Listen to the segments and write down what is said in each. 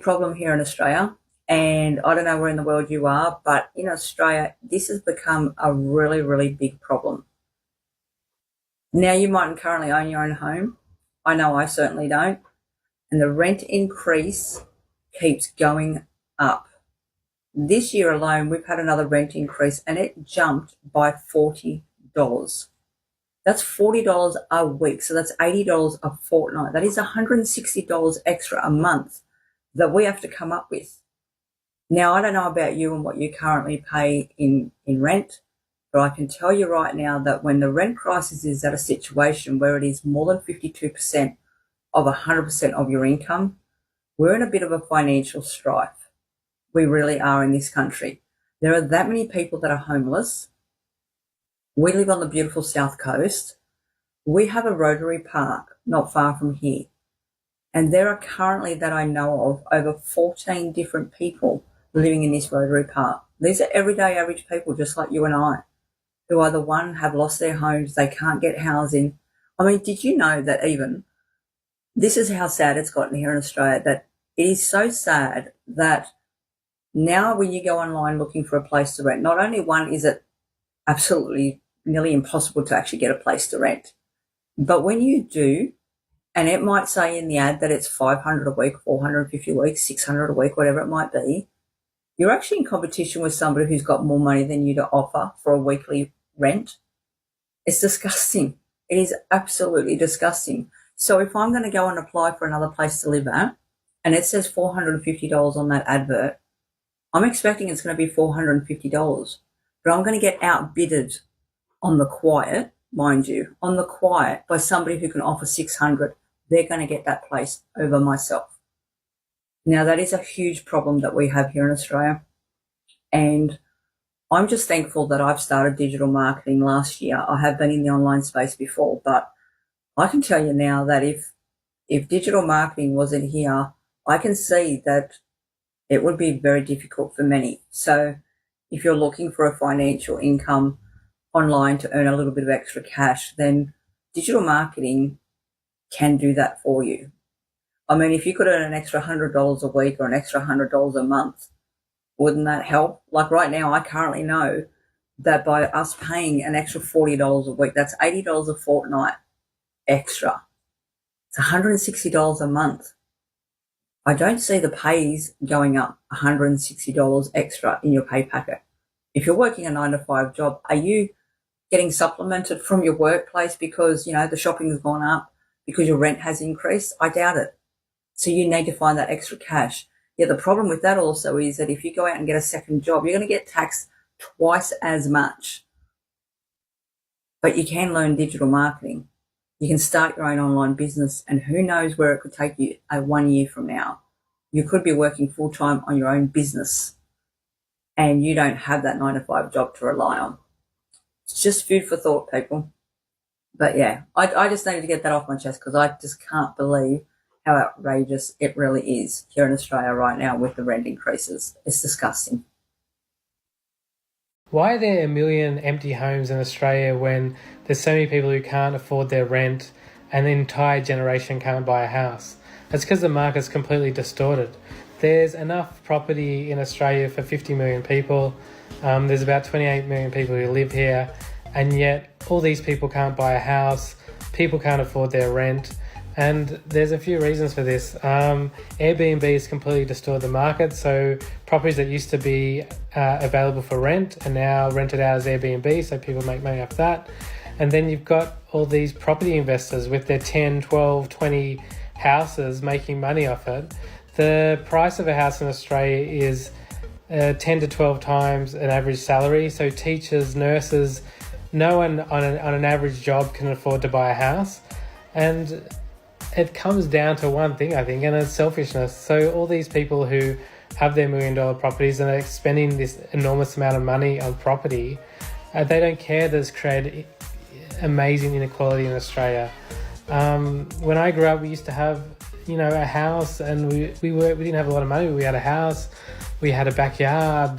Problem here in Australia, and I don't know where in the world you are, but in Australia, this has become a really, really big problem. Now, you mightn't currently own your own home. I know I certainly don't. And the rent increase keeps going up. This year alone, we've had another rent increase and it jumped by $40. That's $40 a week. So that's $80 a fortnight. That is $160 extra a month that we have to come up with. Now, I don't know about you and what you currently pay in rent, but I can tell you right now that when the rent crisis is at a situation where it is more than 52% of 100% of your income, we're in a bit of a financial strife. We really are in this country. There are that many people that are homeless. We live on the beautiful South Coast. We have a Rotary Park not far from here. And there are currently, that I know of, over 14 different people living in this Rotary Park. These are everyday average people just like you and I, who either one, have lost their homes, they can't get housing. I mean, did you know that even, this is how sad it's gotten here in Australia, that it is so sad that now when you go online looking for a place to rent, not only one is it absolutely nearly impossible to actually get a place to rent, but when you do, and it might say in the ad that it's $500 a week, $450 a week, $600 a week, whatever it might be, you're actually in competition with somebody who's got more money than you to offer for a weekly rent. It's disgusting. It is absolutely disgusting. So if I'm going to go and apply for another place to live at, and it says $450 on that advert, I'm expecting it's going to be $450, but I'm going to get outbidded on the quiet, mind you, on the quiet by somebody who can offer $600. They're going to get that place over myself. Now, that is a huge problem that we have here in Australia. And I'm just thankful that I've started digital marketing last year. I have been in the online space before, but I can tell you now that if digital marketing wasn't here, I can see that it would be very difficult for many. So if you're looking for a financial income online to earn a little bit of extra cash, then digital marketing can do that for you. I mean, if you could earn an extra $100 a week or an extra $100 a month, wouldn't that help? Like right now, I currently know that by us paying an extra $40 a week, that's $80 a fortnight extra. It's $160 a month. I don't see the pays going up $160 extra in your pay packet. If you're working a 9-to-5 job, are you getting supplemented from your workplace because, the shopping has gone up, because your rent has increased? I doubt it. So you need to find that extra cash. Yeah, the problem with that also is that if you go out and get a second job, you're going to get taxed twice as much. But you can learn digital marketing. You can start your own online business, and who knows where it could take you 1 year from now. You could be working full-time on your own business and you don't have that 9-to-5 job to rely on. It's just food for thought, people. But yeah, I just needed to get that off my chest because I just can't believe how outrageous it really is here in Australia right now with the rent increases. It's disgusting. Why are there a million empty homes in Australia when there's so many people who can't afford their rent and the entire generation can't buy a house? It's because the market's completely distorted. There's enough property in Australia for 50 million people. There's about 28 million people who live here, and yet all these people can't buy a house. People can't afford their rent. And there's a few reasons for this. Airbnb has completely distorted the market. So properties that used to be available for rent are now rented out as Airbnb, so people make money off that. And then you've got all these property investors with their 10, 12, 20 houses making money off it. The price of a house in Australia is 10 to 12 times an average salary. So teachers, nurses, no one on an average job can afford to buy a house. And it comes down to one thing, I think, and it's selfishness. So all these people who have their $1 million properties and are spending this enormous amount of money on property, they don't care that it's created amazing inequality in Australia. When I grew up, we used to have, a house, and we didn't have a lot of money. We had a house, we had a backyard,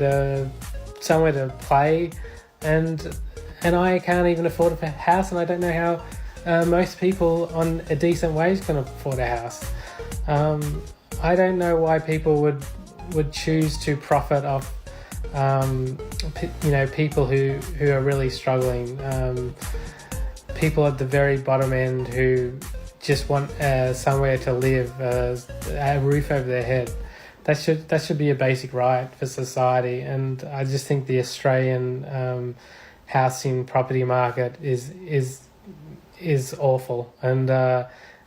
somewhere to play, and I can't even afford a house, and I don't know how most people on a decent wage can afford a house. I don't know why people would choose to profit off, people who are really struggling, people at the very bottom end who just want somewhere to live, a roof over their head. That should be a basic right for society, and I just think the Australian housing property market is awful, and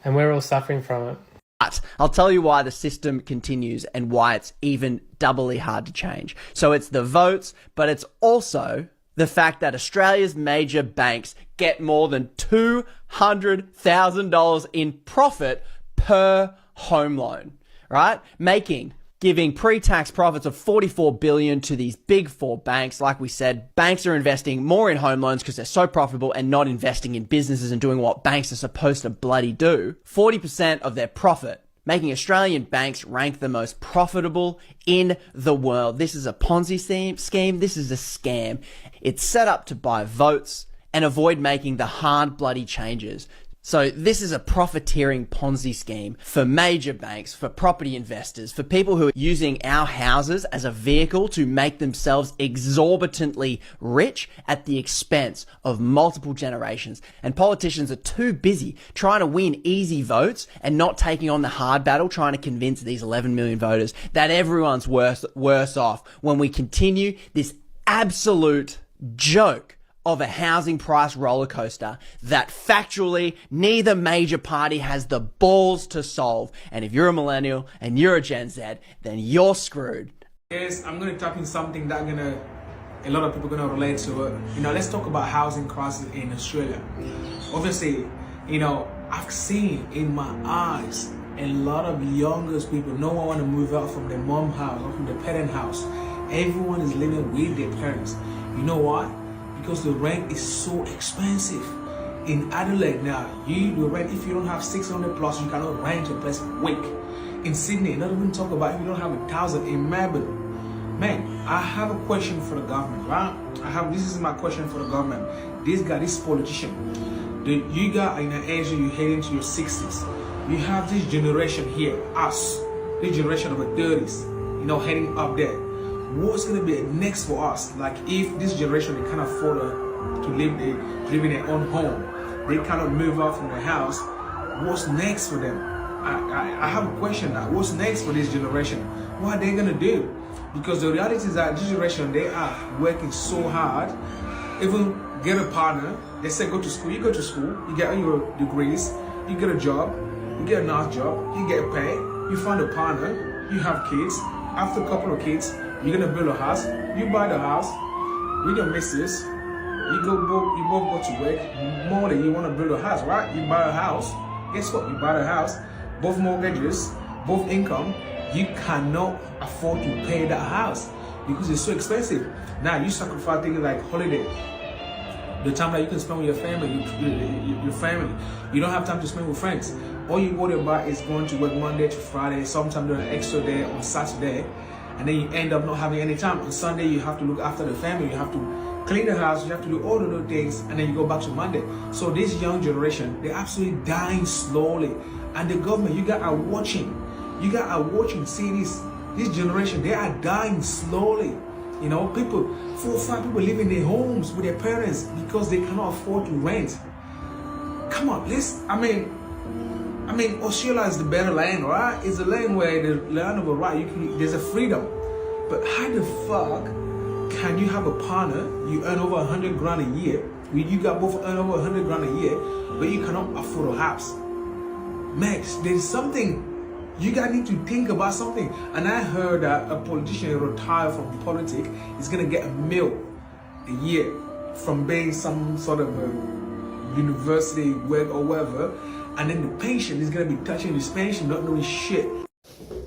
we're all suffering from it. But I'll tell you why the system continues and why it's even doubly hard to change. So it's the votes, but it's also the fact that Australia's major banks get more than $200,000 in profit per home loan, right? Giving pre-tax profits of $44 billion to these big four banks. Like we said, banks are investing more in home loans because they're so profitable and not investing in businesses and doing what banks are supposed to bloody do. 40% of their profit, making Australian banks rank the most profitable in the world. This is a Ponzi scheme. This is a scam. It's set up to buy votes and avoid making the hard bloody changes. So this is a profiteering Ponzi scheme for major banks, for property investors, for people who are using our houses as a vehicle to make themselves exorbitantly rich at the expense of multiple generations. And politicians are too busy trying to win easy votes and not taking on the hard battle, trying to convince these 11 million voters that everyone's worse off when we continue this absolute joke of a housing price roller coaster that factually neither major party has the balls to solve. And if you're a millennial and you're a Gen Z, then you're screwed. Yes, I'm going to talk in something that a lot of people are going to relate to it. Let's talk about housing crisis in Australia. Obviously, I've seen in my eyes a lot of younger people, no one want to move out from their mom house or from their parent house. Everyone is living with their parents. You know why? Because the rent is so expensive. In Adelaide now, the rent, if you don't have 600 plus, you cannot rent a place a week. In Sydney, not even talk about if you don't have 1,000 in Melbourne. Man, I have a question for the government, right? This is my question for the government. This politician, you got in an age you're heading to your 60s. You have this generation here, us, this generation of the 30s, heading up there. What's going to be next for us? Like if this generation, they can't afford to live in their own home, they cannot move out from their house, what's next for them? I have a question now. What's next for this generation? What are they going to do? Because the reality is that this generation, they are working so hard. Even get a partner, they say go to school, you go to school, you get all your degrees, you get a job, you get a nice job, you get paid, you find a partner, you have kids. After a couple of kids, you're gonna build a house. You buy the house with your missus. You both go to work. More than you want to build a house, right? You buy a house. Guess what? You buy the house. Both mortgages, both income. You cannot afford to pay that house because it's so expensive. Now you sacrifice things like holiday, the time that you can spend with your family, your family. You don't have time to spend with friends. All you worry about is going to work Monday to Friday. Sometimes doing an extra day on Saturday. And then you end up not having any time. On Sunday, you have to look after the family. You have to clean the house. You have to do all the little things. And then you go back to Monday. So this young generation, they're absolutely dying slowly. And the government, you guys are watching. See this generation, they are dying slowly. People, 4 or 5 people live in their homes with their parents because they cannot afford to rent. Come on, Australia is the better land, right? It's a land where the land of a right, there's a freedom. But how the fuck can you have a partner, you earn over 100 grand a year, you got both earn over 100 grand a year, but you cannot afford a house? Max, there's something, you guys need to think about something. And I heard that a politician retired from politics is gonna get $1 million a year from being some sort of a university work or whatever. And then the patient is going to be touching his patient, not knowing shit.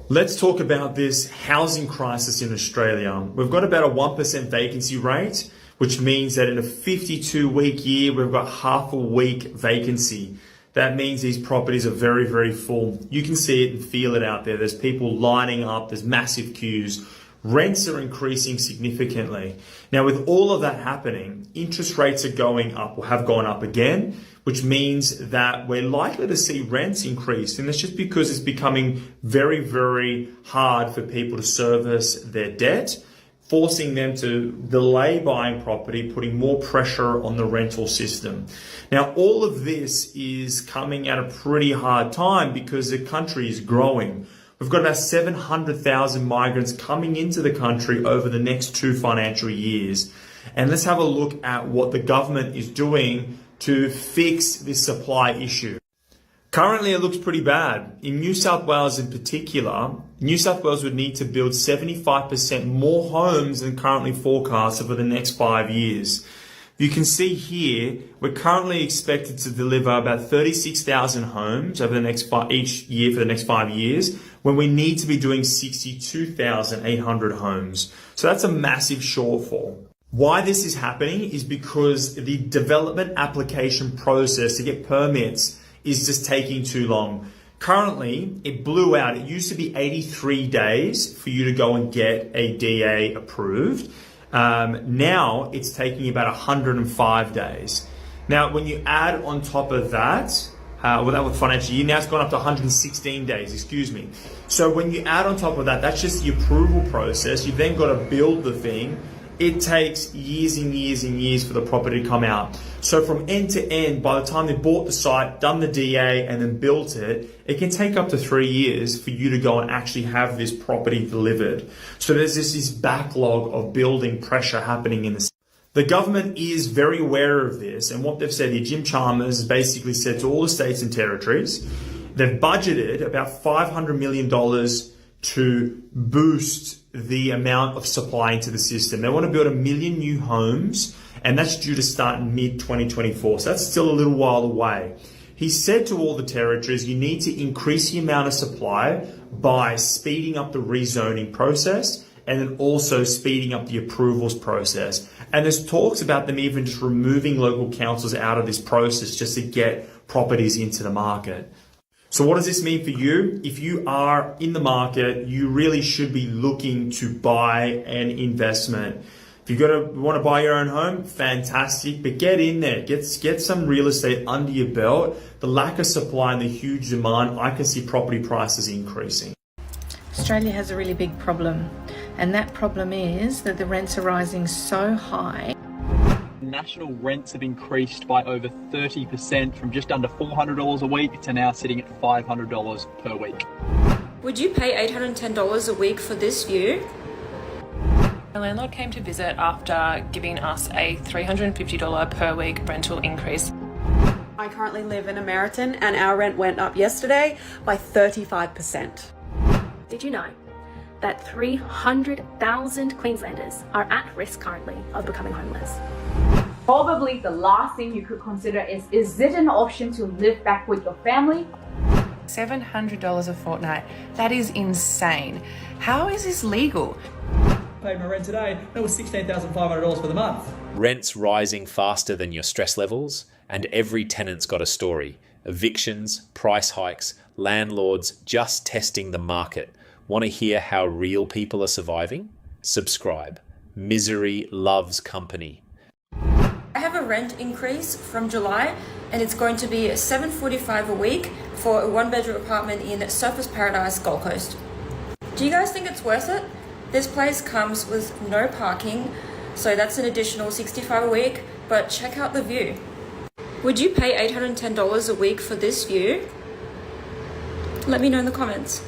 Let's talk about this housing crisis in Australia. We've got about a 1% vacancy rate, which means that in a 52-week year, we've got half a week vacancy. That means these properties are very, very full. You can see it and feel it out there. There's people lining up. There's massive queues rents are increasing significantly. Now, with all of that happening, interest rates are going up or have gone up again, which means that we're likely to see rents increase. And that's just because it's becoming very, very hard for people to service their debt, forcing them to delay buying property, putting more pressure on the rental system. Now, all of this is coming at a pretty hard time because the country is growing. We've got about 700,000 migrants coming into the country over the next 2 financial years. And let's have a look at what the government is doing to fix this supply issue. Currently, it looks pretty bad. In New South Wales in particular, New South Wales would need to build 75% more homes than currently forecast over the next 5 years. You can see here, we're currently expected to deliver about 36,000 homes over the next each year for the next 5 years, when we need to be doing 62,800 homes. So that's a massive shortfall. Why this is happening is because the development application process to get permits is just taking too long. Currently, it blew out. It used to be 83 days for you to go and get a DA approved. Now it's taking about 105 days. Now, when you add on top of that, well, that was financial year, now it's gone up to 116 days, excuse me. So when you add on top of that, that's just the approval process. You've then got to build the thing. It takes years and years and years for the property to come out. So from end to end, by the time they bought the site, done the DA, and then built it, it can take up to 3 years for you to go and actually have this property delivered. So there's this backlog of building pressure happening in the city. The government is very aware of this, and what they've said here, Jim Chalmers has basically said to all the states and territories, they've budgeted about $500 million to boost the amount of supply into the system. They want to build 1 million new homes, and that's due to start in mid-2024. So that's still a little while away. He said to all the territories, you need to increase the amount of supply by speeding up the rezoning process and then also speeding up the approvals process. And there's talks about them even just removing local councils out of this process just to get properties into the market. So what does this mean for you? If you are in the market, you really should be looking to buy an investment. If you want to buy your own home, fantastic, but get in there, get some real estate under your belt. The lack of supply and the huge demand, I can see property prices increasing. Australia has a really big problem, and that problem is that the rents are rising so high. National rents have increased by over 30% from just under $400 a week to now sitting at $500 per week. Would you pay $810 a week for this view? My landlord came to visit after giving us a $350 per week rental increase. I currently live in a Meriton and our rent went up yesterday by 35%. Did you know that 300,000 Queenslanders are at risk currently of becoming homeless? Probably the last thing you could consider is it an option to live back with your family? $700 a fortnight. That is insane. How is this legal? Paid my rent today, that was $16,500 for the month. Rents rising faster than your stress levels, and every tenant's got a story. Evictions, price hikes, landlords just testing the market. Want to hear how real people are surviving? Subscribe. Misery loves company. I have a rent increase from July, and it's going to be $745 a week for a 1-bedroom apartment in Surfers Paradise, Gold Coast. Do you guys think it's worth it? This place comes with no parking, so that's an additional $65 a week, but check out the view. Would you pay $810 a week for this view? Let me know in the comments.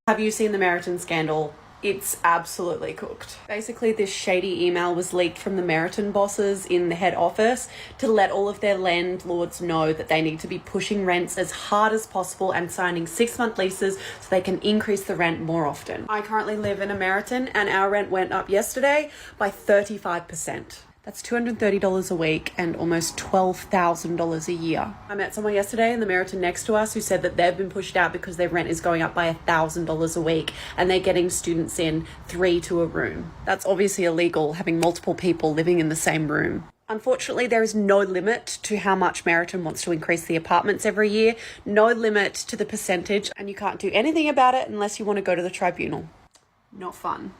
Have you seen the Meriton scandal? It's absolutely cooked. Basically, this shady email was leaked from the Meriton bosses in the head office to let all of their landlords know that they need to be pushing rents as hard as possible and signing 6-month leases so they can increase the rent more often. I currently live in a Meriton and our rent went up yesterday by 35%. That's $230 a week and almost $12,000 a year. I met someone yesterday in the Meriton next to us who said that they've been pushed out because their rent is going up by $1,000 a week and they're getting students in 3 to a room. That's obviously illegal, having multiple people living in the same room. Unfortunately, there is no limit to how much Meriton wants to increase the apartments every year, no limit to the percentage, and you can't do anything about it unless you want to go to the tribunal. Not fun.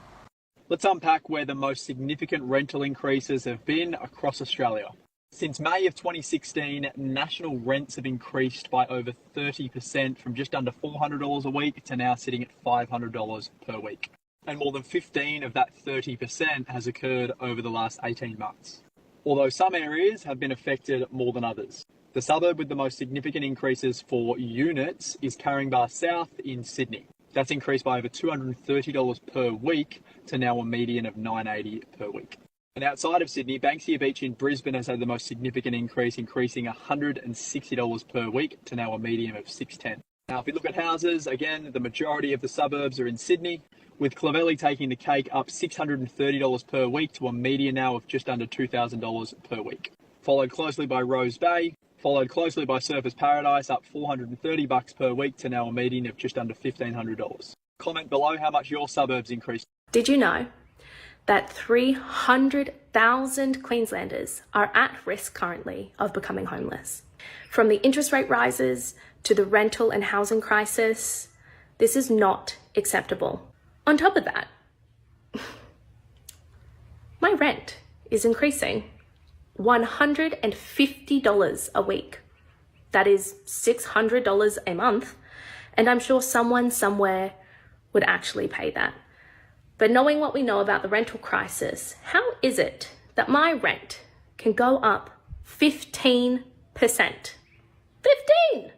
Let's unpack where the most significant rental increases have been across Australia. Since May of 2016, national rents have increased by over 30% from just under $400 a week to now sitting at $500 per week. And more than 15 of that 30% has occurred over the last 18 months. Although some areas have been affected more than others. The suburb with the most significant increases for units is Caringbah South in Sydney. That's increased by over $230 per week to now a median of $980 per week. And outside of Sydney, Banksia Beach in Brisbane has had the most significant increase, increasing $160 per week to now a median of $610. Now, if we look at houses, again, the majority of the suburbs are in Sydney, with Clovelly taking the cake up $630 per week to a median now of just under $2,000 per week. Followed closely by Rose Bay, followed closely by Surfers Paradise, up $430 per week to now a median of just under $1,500. Comment below how much your suburbs increased. Did you know that 300,000 Queenslanders are at risk currently of becoming homeless? From the interest rate rises to the rental and housing crisis, this is not acceptable. On top of that, my rent is increasing $150 a week. That is $600 a month, and I'm sure someone somewhere would actually pay that. But knowing what we know about the rental crisis, how is it that my rent can go up 15%? 15!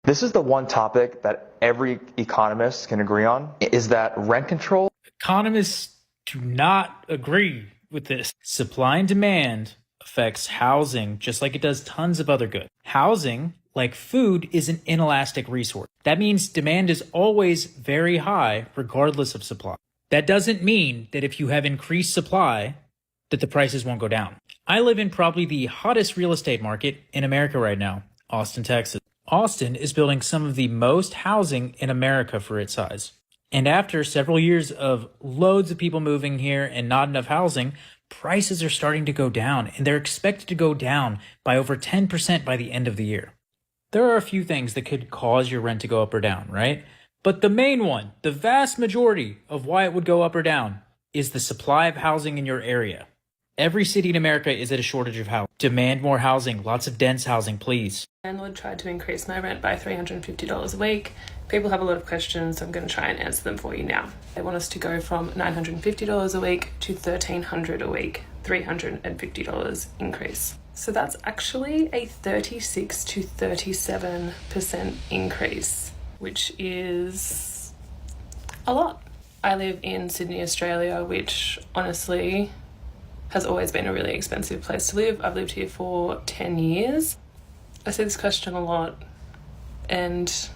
This is the one topic that every economist can agree on, is that rent control. Economists do not agree with this. Supply and demand affects housing just like it does tons of other goods. Housing, like food, is an inelastic resource. That means demand is always very high regardless of supply. That doesn't mean that if you have increased supply, that the prices won't go down. I live in probably the hottest real estate market in America right now, Austin, Texas. Austin is building some of the most housing in America for its size. And after several years of loads of people moving here and not enough housing, prices are starting to go down, and they're expected to go down by over 10% by the end of the year. There are a few things that could cause your rent to go up or down, right? But the main one, the vast majority of why it would go up or down, is the supply of housing in your area. Every city in America is at a shortage of housing. Demand more housing, lots of dense housing, please. Landlord tried to increase my rent by $350 a week. People have a lot of questions, so I'm going to try and answer them for you now. They want us to go from $950 a week to $1,300 a week, $350 increase. So that's actually a 36 to 37% increase, which is a lot. I live in Sydney, Australia, which honestly has always been a really expensive place to live. I've lived here for 10 years. I see this question a lot, and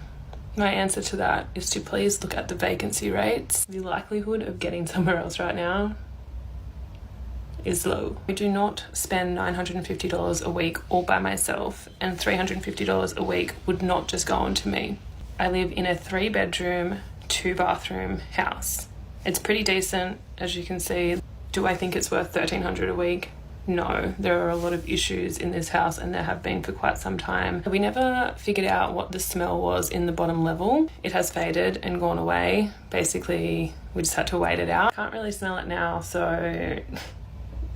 my answer to that is to please look at the vacancy rates. The likelihood of getting somewhere else right now is low. I do not spend $950 a week all by myself, and $350 a week would not just go on to me. I live in a 3-bedroom, 2-bathroom house. It's pretty decent, as you can see. Do I think it's worth $1,300 a week? No, there are a lot of issues in this house, and there have been for quite some time. We never figured out what the smell was in the bottom level. It has faded and gone away. Basically, we just had to wait it out. Can't really smell it now, so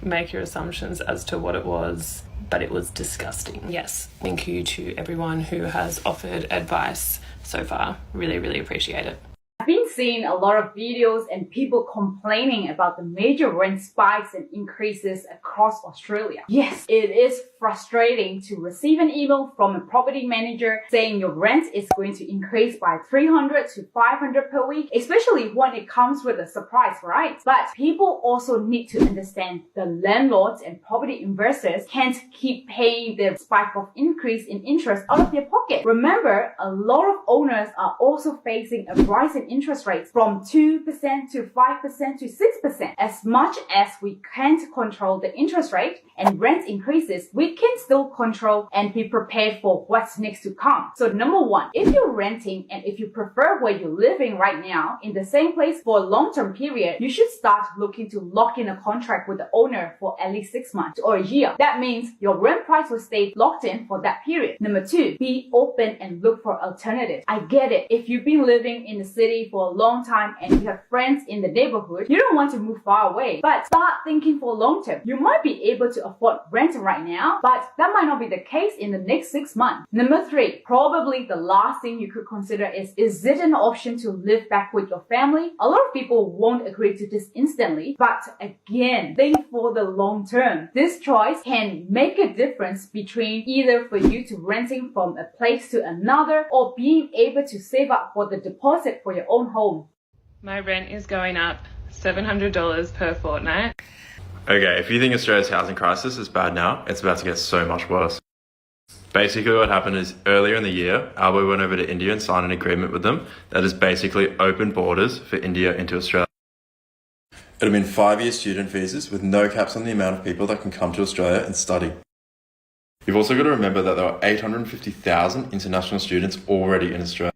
make your assumptions as to what it was, but it was disgusting. Yes, thank you to everyone who has offered advice so far. Really, really appreciate it. I've been seeing a lot of videos and people complaining about the major rent spikes and increases across Australia. Yes, it is frustrating to receive an email from a property manager saying your rent is going to increase by $300 to $500 per week, especially when it comes with a surprise, right? But people also need to understand the landlords and property investors can't keep paying the spike of increase in interest out of their pocket. Remember, a lot of owners are also facing a rise in interest rates from 2% to 5% to 6%. As much as we can't control the interest rate and rent increases, we can still control and be prepared for what's next to come. So number one, if you're renting and if you prefer where you're living right now in the same place for a long-term period, you should start looking to lock in a contract with the owner for at least 6 months or a year. That means your rent price will stay locked in for that period. Number two, be open and look for alternatives. I get it. If you've been living in the city property for a long time and you have friends in the neighborhood, you don't want to move far away. But start thinking for long term. You might be able to afford renting right now, but that might not be the case in the next 6 months. Number 3, probably the last thing you could consider is it an option to live back with your family? A lot of people won't agree to this instantly, but again, think for the long term. This choice can make a difference between either for you to renting from a place to another or being able to save up for the deposit for your own home. My rent is going up $700 per fortnight. Okay, if you think Australia's housing crisis is bad now, it's about to get so much worse. Basically what happened is earlier in the year, Albo went over to India and signed an agreement with them that is basically open borders for India into Australia. It'll mean 5-year student visas with no caps on the amount of people that can come to Australia and study. You've also got to remember that there are 850,000 international students already in Australia.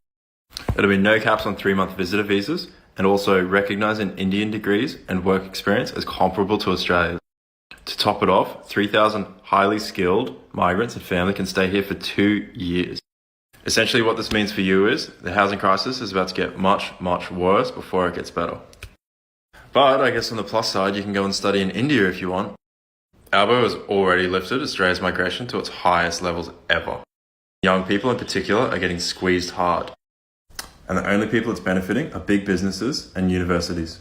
It'll be no caps on 3-month visitor visas and also recognising Indian degrees and work experience as comparable to Australia's. To top it off, 3,000 highly skilled migrants and family can stay here for 2 years. Essentially what this means for you is the housing crisis is about to get much, much worse before it gets better. But I guess on the plus side, you can go and study in India if you want. Albo has already lifted Australia's migration to its highest levels ever. Young people in particular are getting squeezed hard. And the only people it's benefiting are big businesses and universities.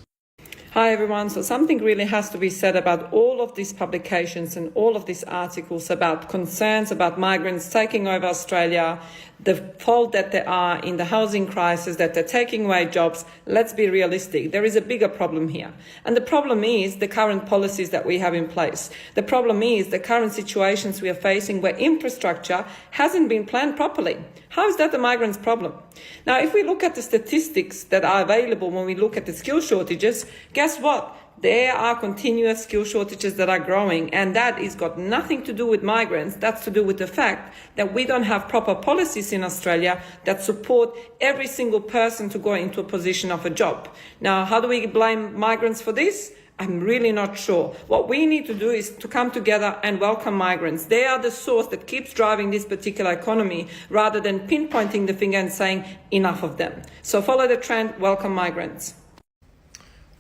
Hi everyone, so something really has to be said about all of these publications and all of these articles about concerns about migrants taking over Australia, the fault that they are in the housing crisis, that they're taking away jobs. Let's be realistic. There is a bigger problem here. And the problem is the current policies that we have in place. The problem is the current situations we are facing where infrastructure hasn't been planned properly. How is that the migrants' problem? Now, if we look at the statistics that are available when we look at the skill shortages, guess what? There are continuous skill shortages that are growing, and that is got nothing to do with migrants. That's to do with the fact that we don't have proper policies in Australia that support every single person to go into a position of a job. Now, how do we blame migrants for this? I'm really not sure. What we need to do is to come together and welcome migrants. They are the source that keeps driving this particular economy rather than pinpointing the finger and saying enough of them. So follow the trend, welcome migrants.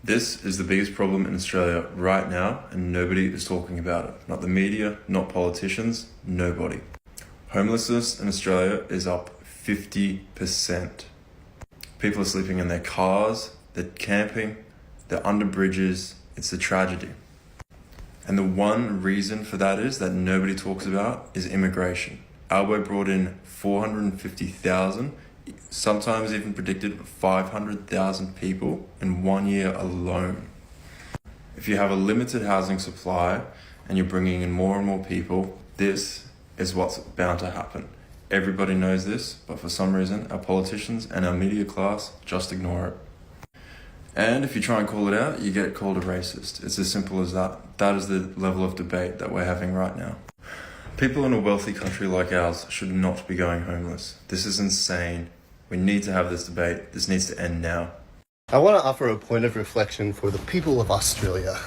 This is the biggest problem in Australia right now, and nobody is talking about it. Not the media, not politicians, nobody. Homelessness in Australia is up 50%. People are sleeping in their cars, they're camping, they're under bridges. It's a tragedy. And the one reason for that is that nobody talks about is immigration. Albo brought in 450,000, sometimes even predicted 500,000 people in 1 year alone. If you have a limited housing supply and you're bringing in more and more people, this is what's bound to happen. Everybody knows this, but for some reason, our politicians and our media class just ignore it. And if you try and call it out, you get called a racist. It's as simple as that. That is the level of debate that we're having right now. People in a wealthy country like ours should not be going homeless. This is insane. We need to have this debate. This needs to end now. I want to offer a point of reflection for the people of Australia.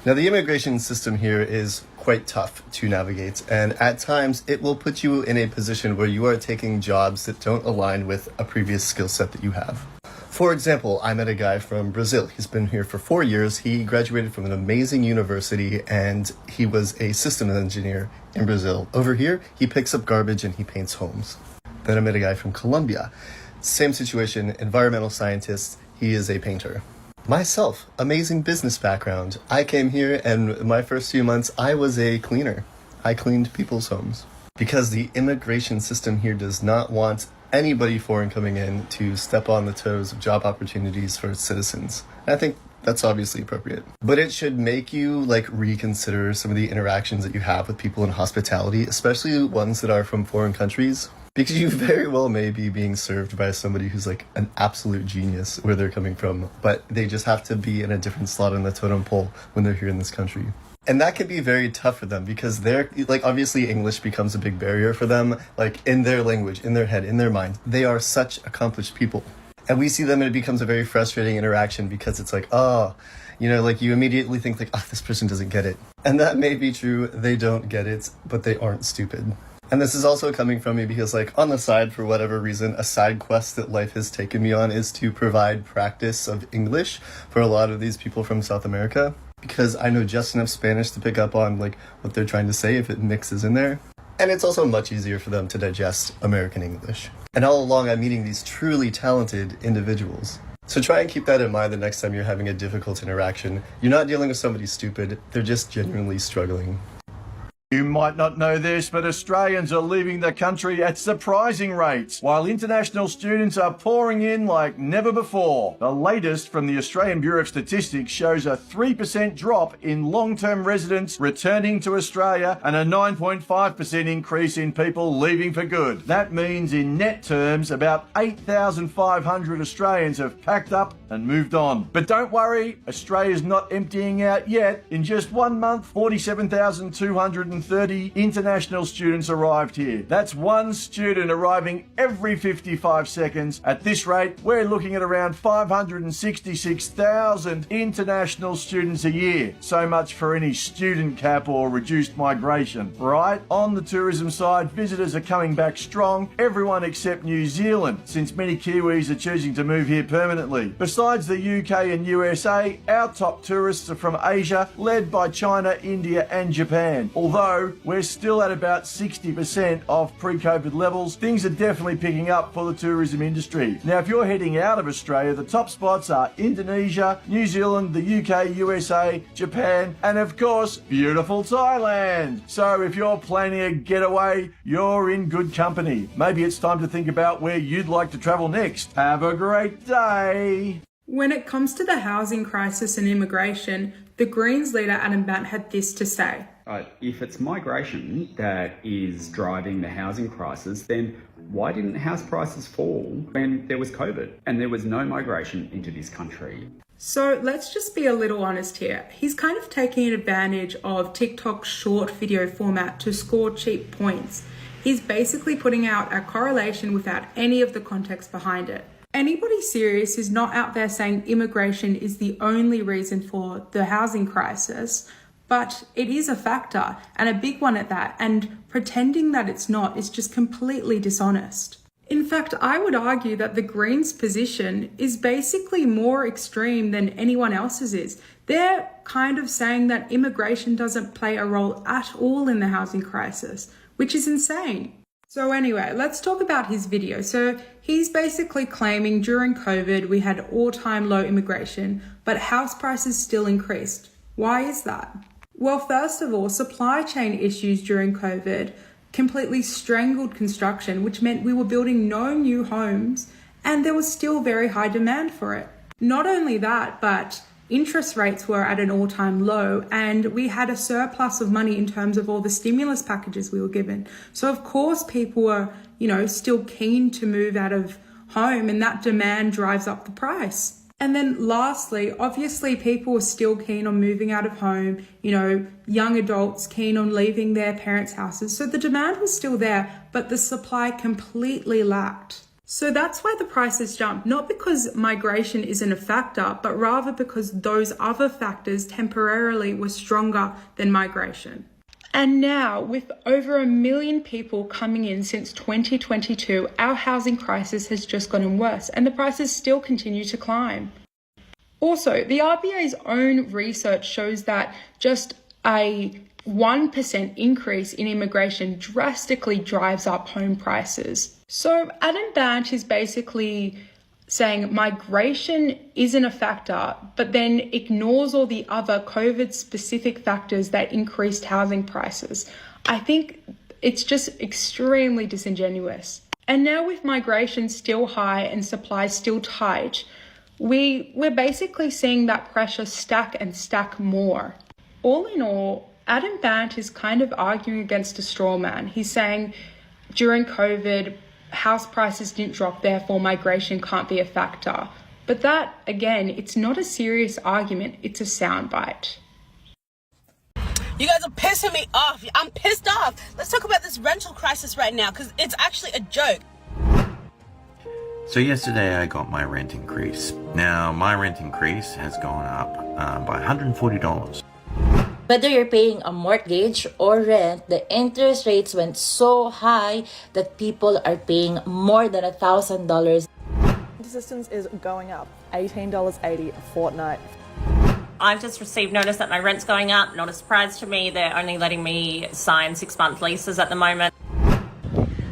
Now, the immigration system here is quite tough to navigate, and at times it will put you in a position where you are taking jobs that don't align with a previous skill set that you have. For example, I met a guy from Brazil. He's been here for 4 years. He graduated from an amazing university, and he was a systems engineer in Brazil. Over here, he picks up garbage and he paints homes. Then I met a guy from Colombia. Same situation, environmental scientist. He is a painter. Myself, amazing business background. I came here, and my first few months, I was a cleaner. I cleaned people's homes. Because the immigration system here does not want anybody foreign coming in to step on the toes of job opportunities for its citizens. I think that's obviously appropriate. But it should make you reconsider some of the interactions that you have with people in hospitality, especially ones that are from foreign countries. Because you very well may be being served by somebody who's an absolute genius where they're coming from, but they just have to be in a different slot on the totem pole when they're here in this country. And that can be very tough for them because they're obviously English becomes a big barrier for them, in their language, in their head, in their mind. They are such accomplished people. And we see them and it becomes a very frustrating interaction because it's you immediately think this person doesn't get it. And that may be true. They don't get it, but they aren't stupid. And this is also coming from me because, like, on the side, for whatever reason, a side quest that life has taken me on is to provide practice of English for a lot of these people from South America, because I know just enough Spanish to pick up on, like, what they're trying to say if it mixes in there. And it's also much easier for them to digest American English. And all along, I'm meeting these truly talented individuals. So try and keep that in mind the next time you're having a difficult interaction. You're not dealing with somebody stupid, they're just genuinely struggling. You might not know this, but Australians are leaving the country at surprising rates, while international students are pouring in like never before. The latest from the Australian Bureau of Statistics shows a 3% drop in long-term residents returning to Australia and a 9.5% increase in people leaving for good. That means in net terms, about 8,500 Australians have packed up and moved on. But don't worry, Australia's not emptying out yet. In just 1 month, 47,230 international students arrived here. That's one student arriving every 55 seconds. At this rate, we're looking at around 566,000 international students a year. So much for any student cap or reduced migration, right? On the tourism side, visitors are coming back strong, everyone except New Zealand, since many Kiwis are choosing to move here permanently. Besides the UK and USA, our top tourists are from Asia, led by China, India and Japan. Although we're still at about 60% of pre-COVID levels, things are definitely picking up for the tourism industry. Now, if you're heading out of Australia, the top spots are Indonesia, New Zealand, the UK, USA, Japan, and of course, beautiful Thailand. So if you're planning a getaway, you're in good company. Maybe it's time to think about where you'd like to travel next. Have a great day. When it comes to the housing crisis and immigration, the Greens leader Adam Bant had this to say. If it's migration that is driving the housing crisis, then why didn't house prices fall when there was COVID and there was no migration into this country? So let's just be a little honest here. He's kind of taking advantage of TikTok's short video format to score cheap points. He's basically putting out a correlation without any of the context behind it. Anybody serious is not out there saying immigration is the only reason for the housing crisis, but it is a factor, and a big one at that, and pretending that it's not is just completely dishonest. In fact, I would argue that the Greens' position is basically more extreme than anyone else's is. They're kind of saying that immigration doesn't play a role at all in the housing crisis, which is insane. So anyway, let's talk about his video. So he's basically claiming during COVID we had all-time low immigration, but house prices still increased. Why is that? Well, first of all, supply chain issues during COVID completely strangled construction, which meant we were building no new homes and there was still very high demand for it. Not only that, but interest rates were at an all-time low and we had a surplus of money in terms of all the stimulus packages we were given. So of course people were, still keen to move out of home, and that demand drives up the price. And then lastly, obviously people were still keen on moving out of home, young adults keen on leaving their parents' houses. So the demand was still there, but the supply completely lacked. So that's why the prices jumped, not because migration isn't a factor, but rather because those other factors temporarily were stronger than migration. And now, with over 1 million people coming in since 2022, our housing crisis has just gotten worse and the prices still continue to climb. Also, the RBA's own research shows that just a 1% increase in immigration drastically drives up home prices. So Adam Bant is basically saying migration isn't a factor, but then ignores all the other COVID-specific factors that increased housing prices. I think it's just extremely disingenuous. And now with migration still high and supply still tight, we're basically seeing that pressure stack and stack more. All in all, Adam Bant is kind of arguing against a straw man. He's saying during COVID, house prices didn't drop, therefore migration can't be a factor. But that, again, it's not a serious argument, it's a soundbite. You guys are pissing me off. I'm pissed off. Let's talk about this rental crisis right now, because it's actually a joke. So yesterday I got my rent increase. Now my rent increase has gone up by $140. Whether you're paying a mortgage or rent, the interest rates went so high that people are paying more than $1,000. Assistance is going up, $18.80 a fortnight. I've just received notice that my rent's going up. Not a surprise to me. They're only letting me sign 6-month leases at the moment.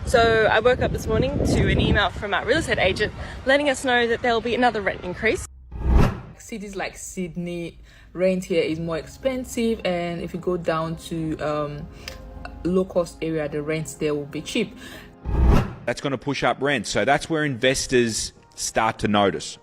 So I woke up this morning to an email from our real estate agent letting us know that there will be another rent increase. Cities like Sydney, rent here is more expensive, and if you go down to low-cost area, the rents there will be cheap. That's going to push up rents, so that's where investors start to notice.